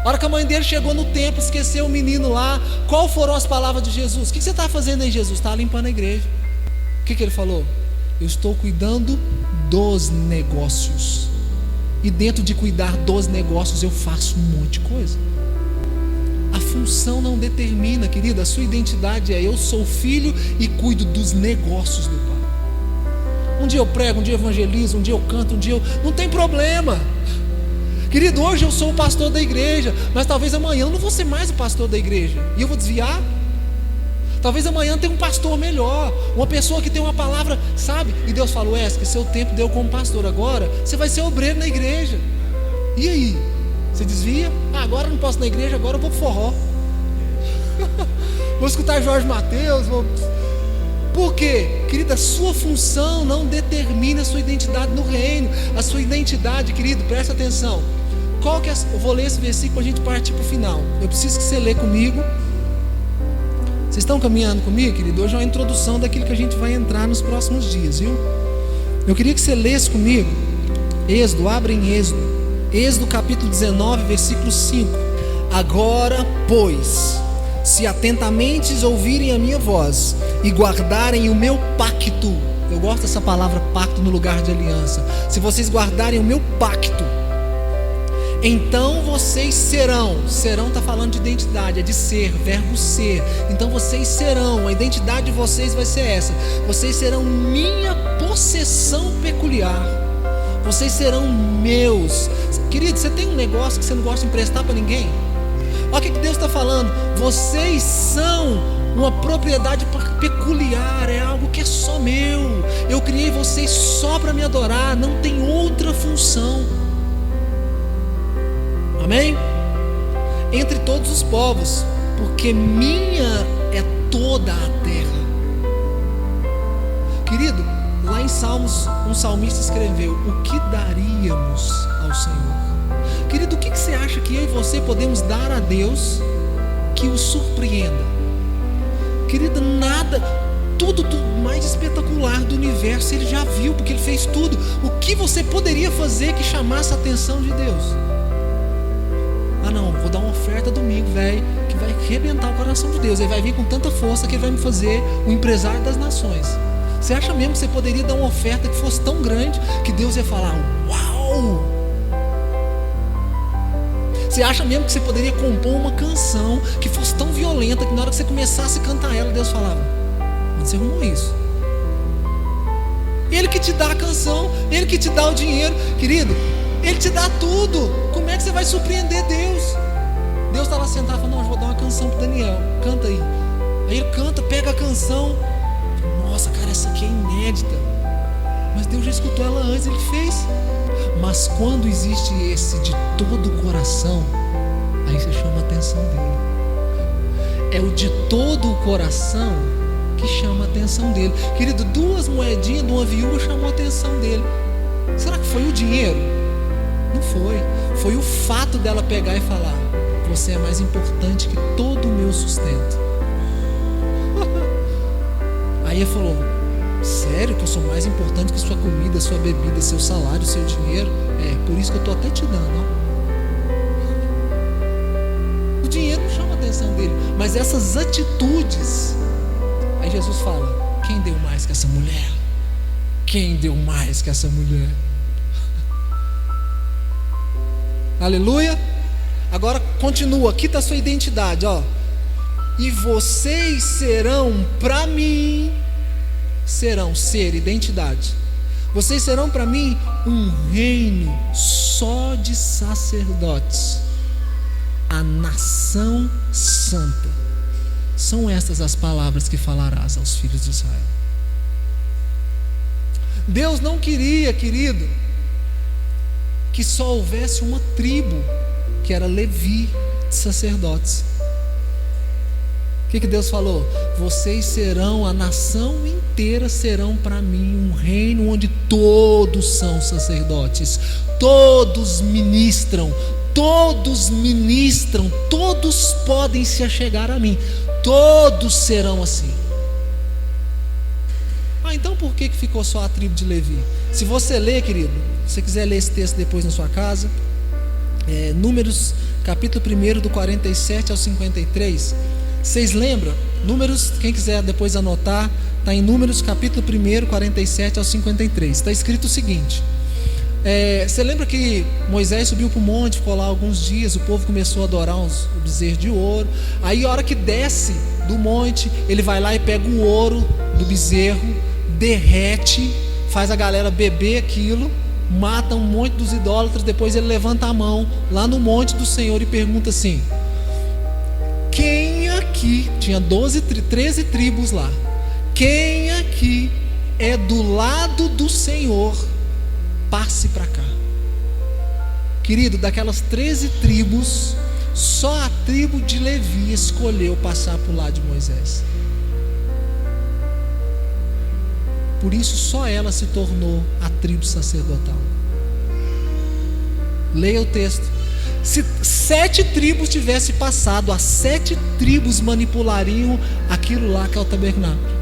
[SPEAKER 1] A hora que a mãe dele chegou no templo, esqueceu o menino lá, qual foram as palavras de Jesus? O que você está fazendo aí, Jesus? Está limpando a igreja. O que ele falou? Eu estou cuidando dos negócios. E dentro de cuidar dos negócios eu faço um monte de coisa. A função não determina, querida. A sua identidade é: eu sou filho e cuido dos negócios do Pai. Um dia eu prego, um dia eu evangelizo, um dia eu canto, um dia eu... Não tem problema. Querido, hoje eu sou o pastor da igreja, mas talvez amanhã eu não vou ser mais o pastor da igreja. E eu vou desviar? Talvez amanhã tenha um pastor melhor, uma pessoa que tem uma palavra, sabe? E Deus falou: que seu tempo deu como pastor, agora você vai ser obreiro na igreja. E aí? Você desvia? Agora eu não posso ir na igreja, agora eu vou pro forró. Vou escutar Jorge Mateus, Por quê? Querida, a sua função não determina a sua identidade no reino. A sua identidade, querido, presta atenção. Eu vou ler esse versículo para a gente partir para o final. Eu preciso que você lê comigo. Vocês estão caminhando comigo, querido? Hoje é uma introdução daquilo que a gente vai entrar nos próximos dias, viu? Eu queria que você lesse comigo Êxodo, abre em Êxodo. Êxodo capítulo 19, versículo 5. Agora, pois, se atentamente ouvirem a minha voz e guardarem o meu pacto. Eu gosto dessa palavra pacto no lugar de aliança. Se vocês guardarem o meu pacto, então vocês serão está falando de identidade, é de ser, verbo ser. Então vocês serão, a identidade de vocês vai ser essa: vocês serão minha possessão peculiar, vocês serão meus. Querido, você tem um negócio que você não gosta de emprestar para ninguém? Olha o que Deus está falando: vocês são uma propriedade peculiar, é algo que é só meu. Eu criei vocês só para me adorar, não tem outra função. Amém? Entre todos os povos, porque minha é toda a terra. Querido, lá em Salmos, um salmista escreveu: o que daríamos ao Senhor? Querido, o que você acha que eu e você podemos dar a Deus que o surpreenda? Querido, nada. Tudo mais espetacular do universo Ele já viu, porque Ele fez tudo. O que você poderia fazer que chamasse a atenção de Deus? Não, vou dar uma oferta domingo, velho, que vai arrebentar o coração de Deus. Ele vai vir com tanta força que ele vai me fazer o empresário das nações. Você acha mesmo que você poderia dar uma oferta que fosse tão grande que Deus ia falar: uau? Você acha mesmo que você poderia compor uma canção que fosse tão violenta que na hora que você começasse a cantar ela, Deus falava: onde você arrumou isso? Ele que te dá a canção, Ele que te dá o dinheiro. Querido, Ele te dá tudo. Como é que você vai surpreender Deus? Deus está lá sentado e fala: não, eu vou dar uma canção para Daniel, canta aí. Aí ele canta, pega a canção. Nossa, cara, essa aqui é inédita. Mas Deus já escutou ela antes, Ele fez. Mas quando existe esse de todo o coração, aí você chama a atenção dele. É o de todo o coração que chama a atenção dele. Querido, 2 moedinhas de uma viúva chamou a atenção dele. Será que foi o dinheiro? Não foi. Foi o fato dela pegar e falar: você é mais importante que todo o meu sustento. Aí ele falou: sério que eu sou mais importante que sua comida, sua bebida, seu salário, seu dinheiro? É, por isso que eu estou até te dando, ó. O dinheiro não chama a atenção dele, mas essas atitudes. Aí Jesus fala: quem deu mais que essa mulher? Quem deu mais que essa mulher? Aleluia. Agora continua, aqui está a sua identidade, ó. e vocês serão para mim, ser, identidade. Vocês serão para mim um reino só de sacerdotes, a nação santa. São estas as palavras que falarás aos filhos de Israel. Deus não queria, querido, que só houvesse uma tribo, que era Levi, de sacerdotes. O que Deus falou? Vocês serão, a nação inteira serão para mim um reino onde todos são sacerdotes, todos ministram, todos podem se achegar a mim, todos serão assim. Então por que ficou só a tribo de Levi? Se você ler, querido, se você quiser ler esse texto depois na sua casa, Números capítulo 1, do 47 ao 53, vocês lembram? Números, quem quiser depois anotar, está em Números capítulo 1, 47 ao 53, está escrito o seguinte: você lembra que Moisés subiu para o monte, ficou lá alguns dias, o povo começou a adorar o bezerro de ouro. Aí a hora que desce do monte, ele vai lá e pega o ouro do bezerro, derrete, faz a galera beber aquilo, mata um monte dos idólatras. Depois ele levanta a mão lá no monte do Senhor e pergunta assim: quem aqui, tinha 13 tribos lá, quem aqui é do lado do Senhor, passe para cá. Querido, daquelas 13 tribos, só a tribo de Levi escolheu passar para o lado de Moisés. Por isso só ela se tornou a tribo sacerdotal. Leia o texto. Se 7 tribos tivessem passado, as 7 tribos manipulariam aquilo lá que é o tabernáculo.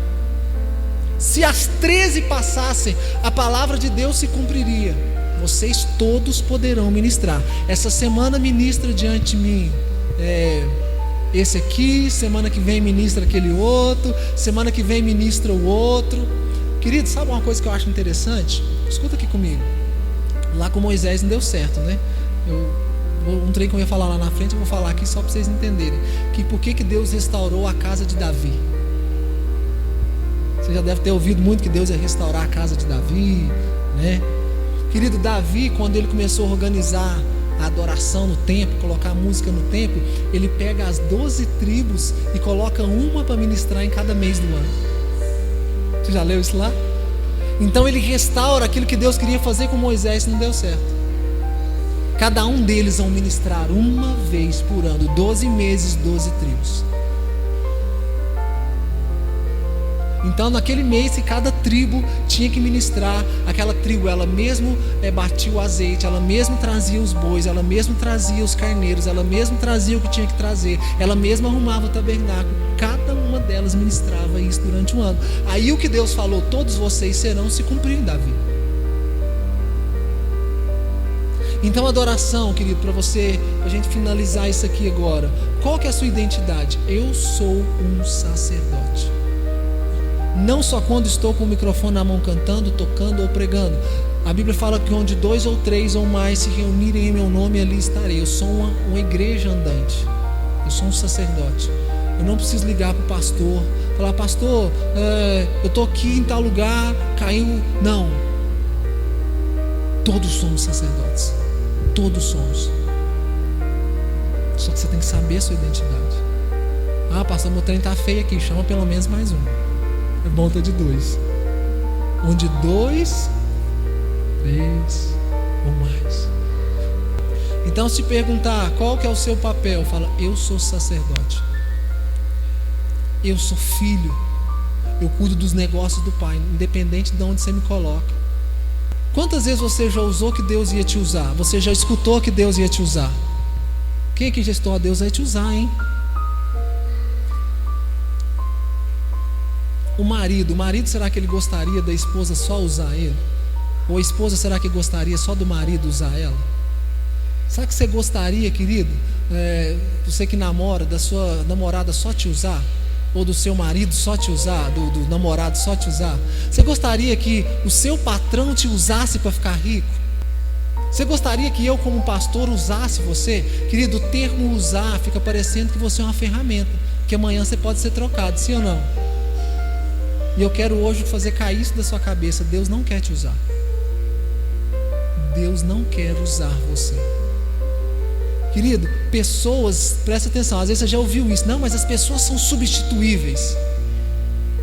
[SPEAKER 1] Se as 13 passassem, a palavra de Deus se cumpriria. Vocês todos poderão ministrar. Essa semana ministra diante de mim esse aqui, semana que vem ministra aquele outro, semana que vem ministra o outro. Querido, sabe uma coisa que eu acho interessante? Escuta aqui comigo. Lá com Moisés não deu certo, né? Um trem que eu ia falar lá na frente, eu vou falar aqui só para vocês entenderem. Por que Deus restaurou a casa de Davi? Você já deve ter ouvido muito que Deus ia restaurar a casa de Davi, né? Querido, Davi, quando ele começou a organizar a adoração no templo, colocar a música no templo, ele pega as 12 tribos e coloca uma para ministrar em cada mês do ano. Você já leu isso lá? Então ele restaura aquilo que Deus queria fazer com Moisés, não deu certo. Cada um deles vão ministrar uma vez por ano, 12 meses, 12 tribos. Então naquele mês que cada tribo tinha que ministrar, aquela tribo ela mesmo batia o azeite, ela mesmo trazia os bois, ela mesmo trazia os carneiros, ela mesmo trazia o que tinha que trazer, ela mesma arrumava o tabernáculo. Cada uma delas ministrava isso durante um ano. Aí o que Deus falou, todos vocês serão, se cumpriu em Davi. Então adoração, querido, para a gente finalizar isso aqui agora, qual que é a sua identidade? Eu sou um sacerdote. Não só quando estou com o microfone na mão cantando, tocando ou pregando. A Bíblia fala que onde 2 ou 3 ou mais se reunirem em meu nome, ali estarei. Eu sou uma igreja andante. Eu sou um sacerdote. Eu não preciso ligar para o pastor, falar: pastor, eu estou aqui em tal lugar, caiu. Não. Todos somos sacerdotes. Todos somos. Só que você tem que saber a sua identidade. Ah, pastor, meu trem está feio aqui, chama pelo menos mais um. É bom ter de 2. Onde 2, 3 ou mais. Então, se perguntar qual que é o seu papel, fala: eu sou sacerdote. Eu sou filho. Eu cuido dos negócios do Pai, independente de onde você me coloca. Quantas vezes você já usou que Deus ia te usar? Você já escutou que Deus ia te usar? Quem aqui já estou? Deus vai te usar, hein? O marido, será que ele gostaria da esposa só usar ele? Ou a esposa, será que gostaria só do marido usar ela? Será que você gostaria, querido, você que namora, da sua namorada só te usar? Ou do seu marido só te usar, do namorado só te usar? Você gostaria que o seu patrão te usasse para ficar rico? Você gostaria que eu como pastor usasse você? Querido, o termo usar fica parecendo que você é uma ferramenta. que amanhã você pode ser trocado, sim ou não? E eu quero hoje fazer cair isso da sua cabeça. Deus não quer te usar. Deus não quer usar você. Querido, pessoas, presta atenção, às vezes você já ouviu isso. Não, mas as pessoas são substituíveis.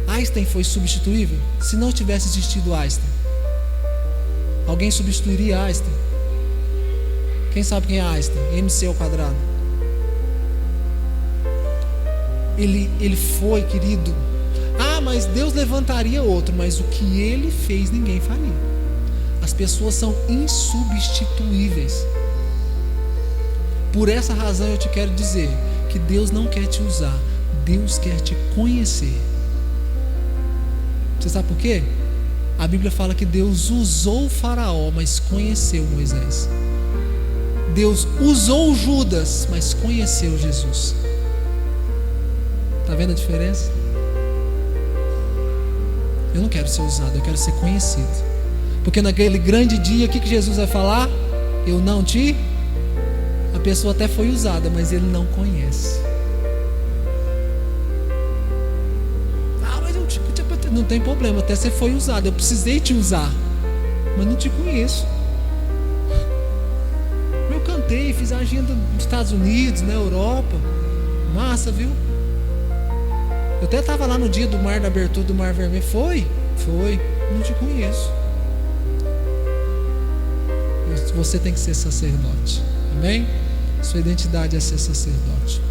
[SPEAKER 1] Einstein foi substituível? Se não tivesse existido Einstein, alguém substituiria Einstein? Quem sabe quem é Einstein? MC ao quadrado. Ele foi, querido. Ah, mas Deus levantaria outro. Mas o que ele fez ninguém faria. As pessoas são insubstituíveis. Por essa razão eu te quero dizer que Deus não quer te usar, Deus quer te conhecer. Você sabe por quê? A Bíblia fala que Deus usou o faraó, mas conheceu Moisés. Deus usou Judas, mas conheceu Jesus. Está vendo a diferença? Eu não quero ser usado, eu quero ser conhecido. Porque naquele grande dia, o que Jesus vai falar? Eu não te... A pessoa até foi usada, mas ele não conhece. Ah, mas não tem problema, até você foi usado. Eu precisei te usar, mas não te conheço. Eu cantei, fiz a agenda nos Estados Unidos, na Europa. Massa, viu? Eu até estava lá no dia do mar, da abertura do Mar Vermelho. Foi, não te conheço. Você tem que ser sacerdote. Amém? Sua identidade é ser sacerdote.